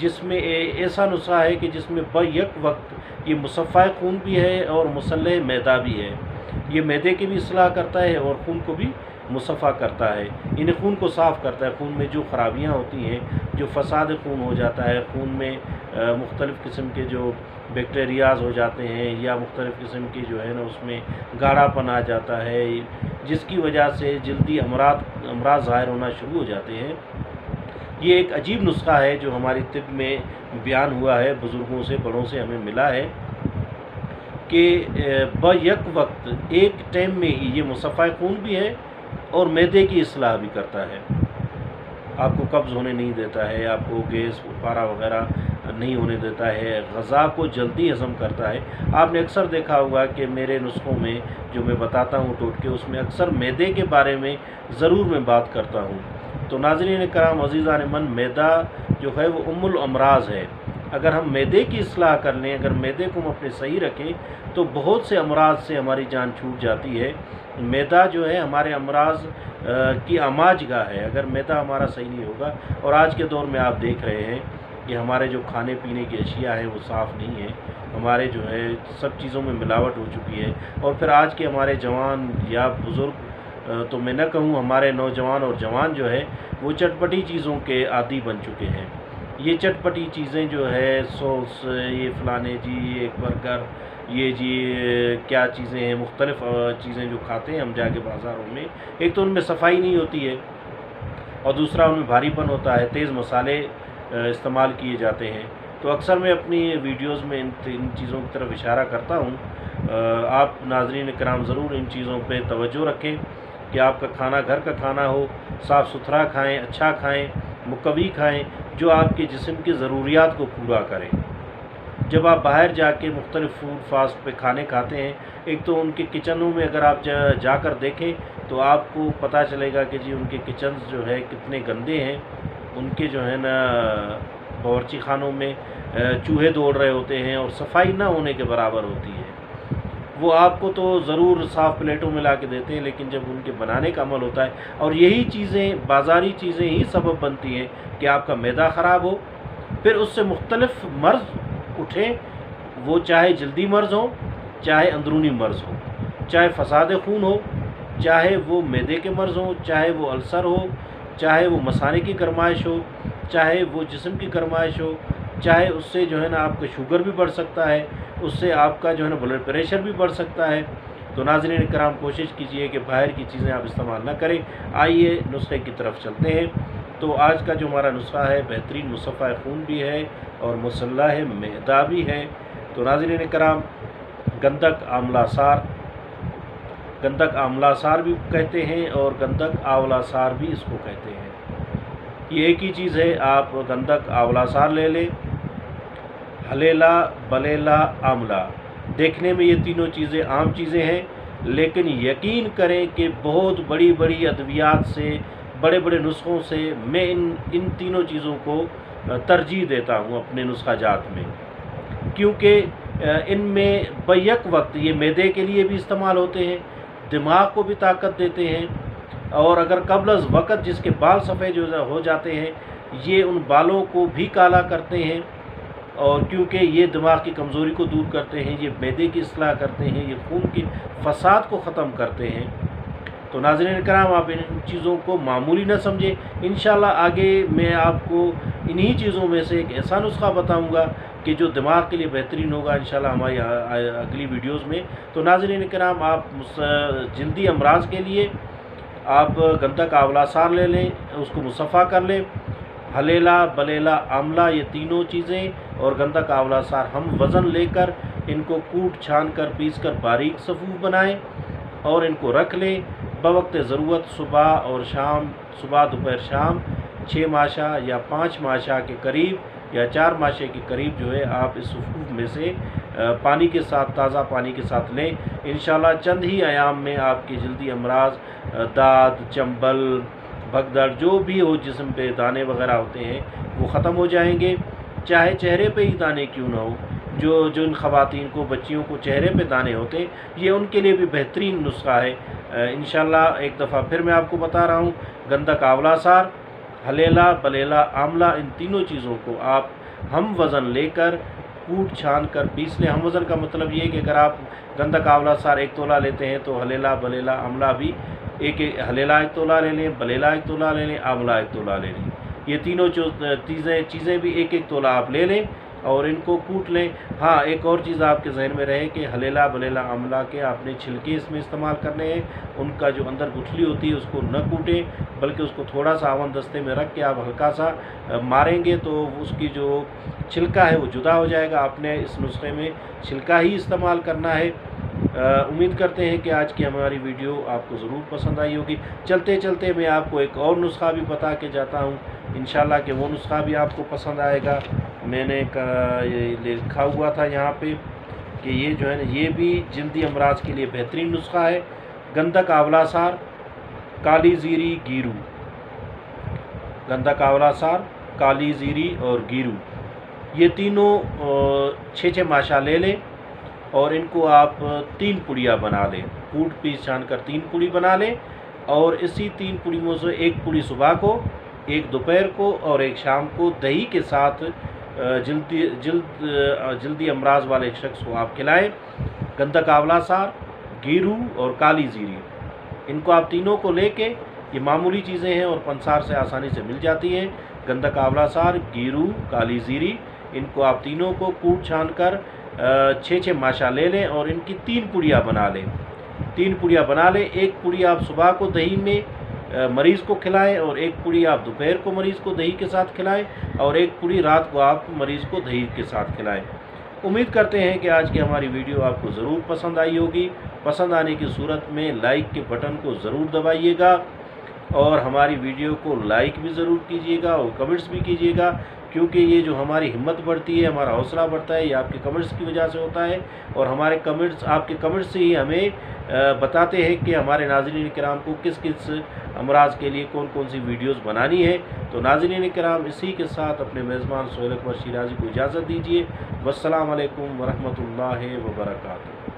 جس میں ایسا نسخہ ہے کہ جس میں بیک وقت یہ مصفہ خون بھی ہے اور مصلح معدہ بھی ہے۔ یہ معدے کی بھی اصلاح کرتا ہے اور خون کو بھی مصفہ کرتا ہے، یعنی خون کو صاف کرتا ہے۔ خون میں جو خرابیاں ہوتی ہیں، جو فساد خون ہو جاتا ہے، خون میں مختلف قسم کے جو بیکٹیریاز ہو جاتے ہیں یا مختلف قسم کی جو ہے نا اس میں گاڑھا پن آ جاتا ہے، جس کی وجہ سے جلدی امراض ظاہر ہونا شروع ہو جاتے ہیں۔ یہ ایک عجیب نسخہ ہے جو ہماری طب میں بیان ہوا ہے، بزرگوں سے بڑوں سے ہمیں ملا ہے کہ بیک وقت ایک ٹائم میں ہی یہ مصفہ خون بھی ہے اور معدے کی اصلاح بھی کرتا ہے۔ آپ کو قبض ہونے نہیں دیتا ہے، آپ کو گیس پارا وغیرہ نہیں ہونے دیتا ہے، غذا کو جلدی ہضم کرتا ہے۔ آپ نے اکثر دیکھا ہوگا کہ میرے نسخوں میں جو میں بتاتا ہوں ٹوٹکے، اس میں اکثر معدے کے بارے میں ضرور میں بات کرتا ہوں۔ تو ناظرین کرام عزیزان من، معدہ جو ہے وہ ام الامراض ہے۔ اگر ہم معدے کی اصلاح کر لیں، اگر معدے کو ہم اپنے صحیح رکھیں تو بہت سے امراض سے ہماری جان چھوٹ جاتی ہے۔ معدہ جو ہے ہمارے امراض کی آماج گاہ ہے۔ اگر معدہ ہمارا صحیح نہیں ہوگا، اور آج کے دور میں آپ دیکھ رہے ہیں کہ ہمارے جو کھانے پینے کی اشیاء ہیں وہ صاف نہیں ہیں، ہمارے جو ہے سب چیزوں میں ملاوٹ ہو چکی ہے، اور پھر آج کے ہمارے جوان یا بزرگ تو میں نہ کہوں، ہمارے نوجوان اور جوان جو ہے وہ چٹپٹی چیزوں کے عادی بن چکے ہیں۔ یہ چٹپٹی چیزیں جو ہے سوس، یہ فلانے جی، یہ ایک برگر، یہ جی کیا چیزیں ہیں، مختلف چیزیں جو کھاتے ہیں ہم جا کے بازاروں میں، ایک تو ان میں صفائی نہیں ہوتی ہے اور دوسرا ان میں بھاری پن ہوتا ہے، تیز مسالے استعمال کیے جاتے ہیں۔ تو اکثر میں اپنی ویڈیوز میں ان چیزوں کی طرف اشارہ کرتا ہوں۔ آپ ناظرین کرام ضرور ان چیزوں پہ توجہ رکھیں کہ آپ کا کھانا گھر کا کھانا ہو، صاف ستھرا کھائیں، اچھا کھائیں، مقوی کھائیں، جو آپ کے جسم کی ضروریات کو پورا کریں۔ جب آپ باہر جا کے مختلف فوڈ فاسٹ پہ کھانے کھاتے ہیں، ایک تو ان کے کچنوں میں اگر آپ جا کر دیکھیں تو آپ کو پتہ چلے گا کہ جی ان کے کچنز جو ہے کتنے گندے ہیں۔ ان کے جو ہے نا باورچی خانوں میں چوہے دوڑ رہے ہوتے ہیں اور صفائی نہ ہونے کے برابر ہوتی ہے۔ وہ آپ کو تو ضرور صاف پلیٹوں میں لا کے دیتے ہیں، لیکن جب ان کے بنانے کا عمل ہوتا ہے، اور یہی چیزیں بازاری چیزیں ہی سبب بنتی ہیں کہ آپ کا معدہ خراب ہو، پھر اس سے مختلف مرض اٹھیں، وہ چاہے جلدی مرض ہو، چاہے اندرونی مرض ہو، چاہے فساد خون ہو، چاہے وہ معدے کے مرض ہوں، چاہے وہ السر ہو، چاہے وہ مثانے کی گرمائش ہو، چاہے وہ جسم کی گرمائش ہو، چاہے اس سے جو ہے نا آپ کا شوگر بھی بڑھ سکتا ہے، اس سے آپ کا جو ہے نا بلڈ پریشر بھی بڑھ سکتا ہے۔ تو ناظرین کرام کوشش کیجئے کہ باہر کی چیزیں آپ استعمال نہ کریں۔ آئیے نسخے کی طرف چلتے ہیں۔ تو آج کا جو ہمارا نسخہ ہے بہترین مصفہ خون بھی ہے اور مصلح معدہ بھی ہے۔ تو ناظرین کرام، گندک آملہ سار، گندک آملہ سار بھی کہتے ہیں اور گندک آولا سار بھی اس کو کہتے ہیں۔ یہ ایک ہی چیز ہے۔ آپ گندک آولا سار لے لیں، ہلیلا، بلیلا، آملہ۔ دیکھنے میں یہ تینوں چیزیں عام چیزیں ہیں، لیکن یقین کریں کہ بہت بڑی بڑی ادویات سے، بڑے بڑے نسخوں سے میں ان تینوں چیزوں کو ترجیح دیتا ہوں اپنے نسخہ جات میں، کیونکہ ان میں بیک وقت یہ معدے کے لیے بھی استعمال ہوتے ہیں، دماغ کو بھی طاقت دیتے ہیں، اور اگر قبل از وقت جس کے بال سفید جو ہو جاتے ہیں، یہ ان بالوں کو بھی کالا کرتے ہیں، اور کیونکہ یہ دماغ کی کمزوری کو دور کرتے ہیں، یہ معدے کی اصلاح کرتے ہیں، یہ خون کے فساد کو ختم کرتے ہیں۔ تو ناظرین کرام، آپ ان چیزوں کو معمولی نہ سمجھیں۔ انشاءاللہ آگے میں آپ کو انہی چیزوں میں سے ایک ایسا نسخہ بتاؤں گا کہ جو دماغ کے لیے بہترین ہوگا انشاءاللہ ہماری اگلی ویڈیوز میں۔ تو ناظرین کرام، آپ جلدی امراض کے لیے آپ گندک آولا سار لے لیں، اس کو مصفہ کر لیں، ہلیلا، بلیلا، آملہ، یہ تینوں چیزیں اور گندک آولا سار ہم وزن لے کر ان کو کوٹ چھان کر پیس کر باریک صفوف بنائیں اور ان کو رکھ لیں۔ بوقت ضرورت صبح اور شام، صبح دوپہر شام 6 ماشا یا 5 ماشا کے قریب یا 4 ماشے کے قریب جو ہے آپ اس صفوف میں سے پانی کے ساتھ، تازہ پانی کے ساتھ لیں۔ انشاءاللہ چند ہی ایام میں آپ کے جلدی امراض، داد، چنبل، بھگدڑ، جو بھی ہو جسم پہ دانے وغیرہ ہوتے ہیں وہ ختم ہو جائیں گے۔ چاہے چہرے پہ ہی دانے کیوں نہ ہو، جو ان خواتین کو، بچیوں کو چہرے پہ دانے ہوتے ہیں، یہ ان کے لیے بھی بہترین نسخہ ہے۔ انشاءاللہ ایک دفعہ پھر میں آپ کو بتا رہا ہوں، گندک آولا سار، ہلیلا، بلیلا، آملہ، ان تینوں چیزوں کو آپ ہم وزن لے کر کوٹ چھان کر پیس لیں۔ ہم وزن کا مطلب یہ ہے کہ اگر آپ گندک آولا سار 1 تولہ لیتے ہیں تو ہلیلا بلیلا آملہ بھی ہلیلا 1 تولہ لے لیں، بلیلا 1 تولہ لے لیں، آملہ 1 تولہ لے لیں۔ یہ تینوں چیزیں بھی 1 تولہ آپ لے لیں اور ان کو کوٹ لیں۔ ہاں، ایک اور چیز آپ کے ذہن میں رہے کہ ہلیلا بلیلا آملہ کے آپ نے چھلکے اس میں استعمال کرنے ہیں، ان کا جو اندر گٹھلی ہوتی ہے اس کو نہ کوٹیں، بلکہ اس کو تھوڑا سا آون دستے میں رکھ کے آپ ہلکا سا ماریں گے تو اس کی جو چھلکا ہے وہ جدا ہو جائے گا۔ آپ نے اس نسخے میں چھلکا ہی استعمال کرنا ہے۔ امید کرتے ہیں کہ آج کی ہماری ویڈیو آپ کو ضرور پسند آئی ہوگی۔ چلتے چلتے میں آپ کو ایک اور نسخہ بھی بتا کے جاتا ہوں، انشاءاللہ کہ وہ نسخہ بھی آپ کو پسند آئے گا۔ میں نے لکھا ہوا تھا یہاں پہ کہ یہ جو ہے نا یہ بھی جلدی امراض کے لیے بہترین نسخہ ہے۔ گندک آولا سار، کالی زیری، گیرو۔ گندک آولا سار، کالی زیری اور گیرو، یہ تینوں 6 ماشا لے لیں اور ان کو آپ 3 پڑیاں بنا لیں۔ کوٹ پیس چھان کر 3 پڑی بنا لیں اور اسی 3 پڑیوں سے 1 پڑی صبح کو، 1 دوپہر کو اور 1 شام کو دہی کے ساتھ جلدی امراض والے شخص کو آپ کھلائیں۔ گندک آولا سار، گیرو اور کالی زیری، ان کو آپ تینوں کو لے کے، یہ معمولی چیزیں ہیں اور پنسار سے آسانی سے مل جاتی ہیں۔ گندک آولا سار، گیرو، کالی زیری، ان کو آپ تینوں کو کوٹ چھان کر 6 ماشا لے لیں اور ان کی 3 پڑیاں بنا لیں۔ 3 پڑیاں بنا لیں، 1 پڑی آپ صبح کو دہی میں مریض کو کھلائیں اور 1 پڑی آپ دوپہر کو مریض کو دہی کے ساتھ کھلائیں اور 1 پڑی رات کو آپ مریض کو دہی کے ساتھ کھلائیں۔ امید کرتے ہیں کہ آج کی ہماری ویڈیو آپ کو ضرور پسند آئی ہوگی۔ پسند آنے کی صورت میں لائک کے بٹن کو ضرور دبائیے گا اور ہماری ویڈیو کو لائک بھی ضرور کیجیے گا اور کمنٹس بھی کیجیے گا، کیونکہ یہ جو ہماری ہمت بڑھتی ہے، ہمارا حوصلہ بڑھتا ہے، یہ آپ کے کمنٹس کی وجہ سے ہوتا ہے اور ہمارے کمنٹس، آپ کے کمنٹس سے ہی ہمیں بتاتے ہیں کہ ہمارے ناظرین کرام کو کس کس امراض کے لیے کون کون سی ویڈیوز بنانی ہے۔ تو ناظرین کرام، اسی کے ساتھ اپنے میزبان سہیل اکبر شیرازی کو اجازت دیجیے۔ والسلام علیکم ورحمۃ اللہ وبرکاتہ۔